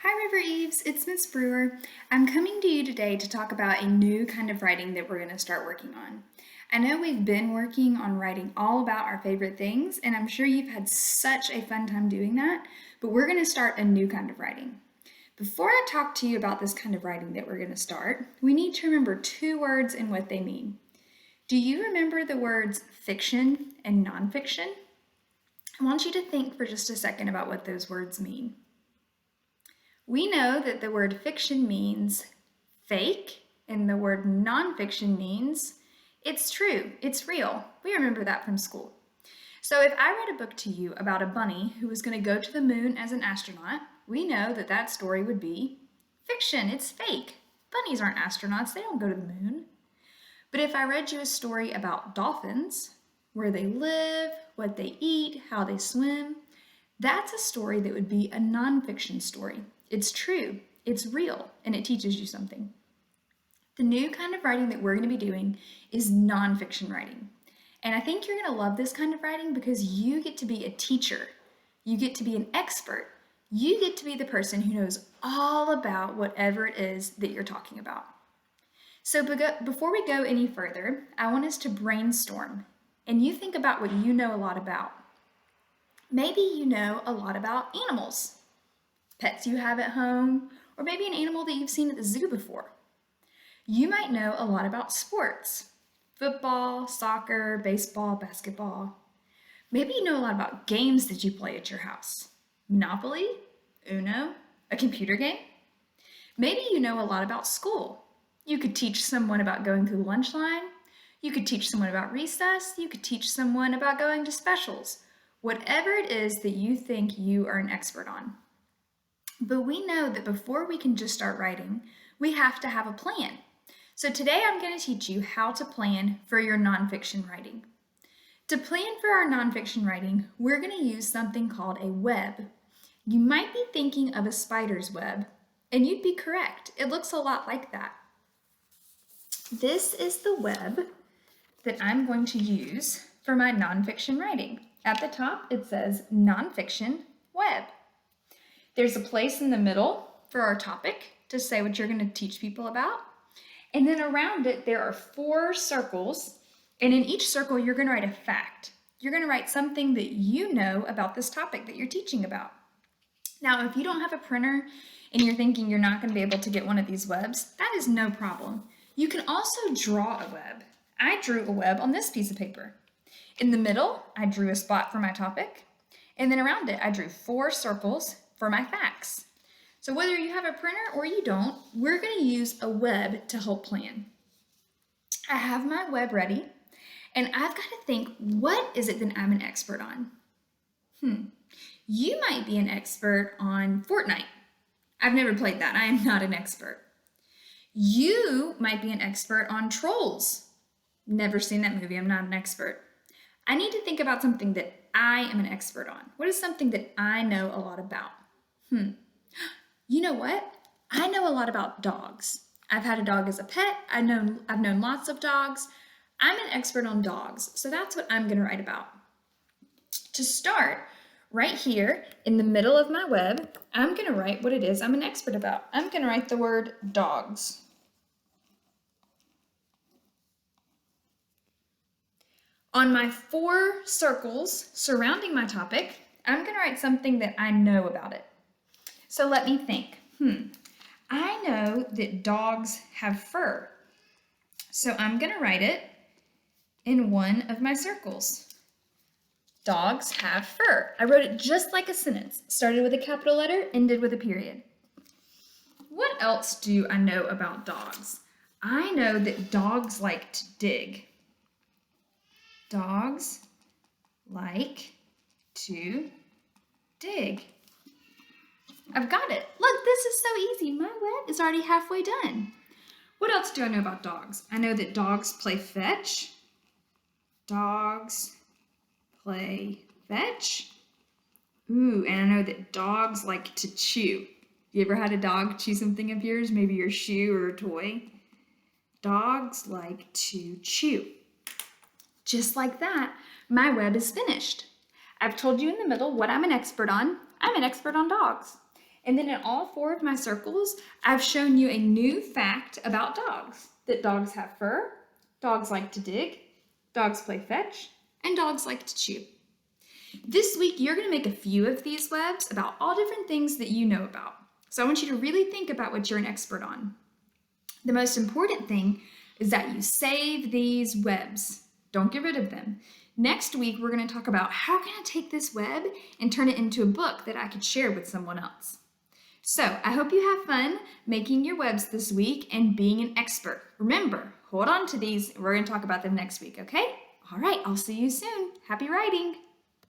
Hi River Eves, it's Miss Brewer. I'm coming to you today to talk about a new kind of writing that we're going to start working on. I know we've been working on writing all about our favorite things, and I'm sure you've had such a fun time doing that, but we're going to start a new kind of writing. Before I talk to you about this kind of writing that we're going to start, we need to remember two words and what they mean. Do you remember the words fiction and nonfiction? I want you to think for just a second about what those words mean. We know that the word fiction means fake, and the word nonfiction means it's true, it's real. We remember that from school. So if I read a book to you about a bunny who was going to go to the moon as an astronaut, we know that that story would be fiction, it's fake. Bunnies aren't astronauts, they don't go to the moon. But if I read you a story about dolphins, where they live, what they eat, how they swim, that's a story that would be a nonfiction story. It's true, it's real, and it teaches you something. The new kind of writing that we're going to be doing is nonfiction writing. And I think you're going to love this kind of writing because you get to be a teacher. You get to be an expert. You get to be the person who knows all about whatever it is that you're talking about. So before we go any further, I want us to brainstorm and you think about what you know a lot about. Maybe you know a lot about animals, pets you have at home, or maybe an animal that you've seen at the zoo before. You might know a lot about sports, football, soccer, baseball, basketball. Maybe you know a lot about games that you play at your house. Monopoly, Uno, a computer game. Maybe you know a lot about school. You could teach someone about going through the lunch line. You could teach someone about recess. You could teach someone about going to specials. Whatever it is that you think you are an expert on. But we know that before we can just start writing, we have to have a plan. So today I'm going to teach you how to plan for your nonfiction writing. To plan for our nonfiction writing, we're going to use something called a web. You might be thinking of a spider's web, and you'd be correct. It looks a lot like that. This is the web that I'm going to use for my nonfiction writing. At the top, it says nonfiction web. There's a place in the middle for our topic to say what you're going to teach people about. And then around it, there are 4 circles. And in each circle, you're going to write a fact. You're going to write something that you know about this topic that you're teaching about. Now, if you don't have a printer and you're thinking you're not going to be able to get one of these webs, that is no problem. You can also draw a web. I drew a web on this piece of paper. In the middle, I drew a spot for my topic. And then around it, I drew 4 circles for my facts. So whether you have a printer or you don't, we're going to use a web to help plan. I have my web ready, and I've got to think, what is it that I'm an expert on? You might be an expert on Fortnite. I've never played that. I am not an expert. You might be an expert on Trolls. Never seen that movie. I'm not an expert. I need to think about something that I am an expert on. What is something that I know a lot about? You know what? I know a lot about dogs. I've had a dog as a pet. I've known lots of dogs. I'm an expert on dogs, so that's what I'm going to write about. To start, right here in the middle of my web, I'm going to write what it is I'm an expert about. I'm going to write the word dogs. On my 4 circles surrounding my topic, I'm going to write something that I know about it. So let me think. I know that dogs have fur. So I'm going to write it in one of my circles. Dogs have fur. I wrote it just like a sentence. Started with a capital letter, ended with a period. What else do I know about dogs? I know that dogs like to dig. Dogs like to dig. I've got it. Look, this is so easy. My web is already halfway done. What else do I know about dogs? I know that dogs play fetch. Dogs play fetch. Ooh, and I know that dogs like to chew. You ever had a dog chew something of yours? Maybe your shoe or a toy? Dogs like to chew. Just like that, my web is finished. I've told you in the middle what I'm an expert on. I'm an expert on dogs. And then in all 4 of my circles, I've shown you a new fact about dogs. That dogs have fur, dogs like to dig, dogs play fetch, and dogs like to chew. This week, you're going to make a few of these webs about all different things that you know about. So I want you to really think about what you're an expert on. The most important thing is that you save these webs. Don't get rid of them. Next week, we're going to talk about how can I take this web and turn it into a book that I could share with someone else. So I hope you have fun making your webs this week and being an expert. Remember, hold on to these. We're going to talk about them next week, okay? All right, I'll see you soon. Happy writing.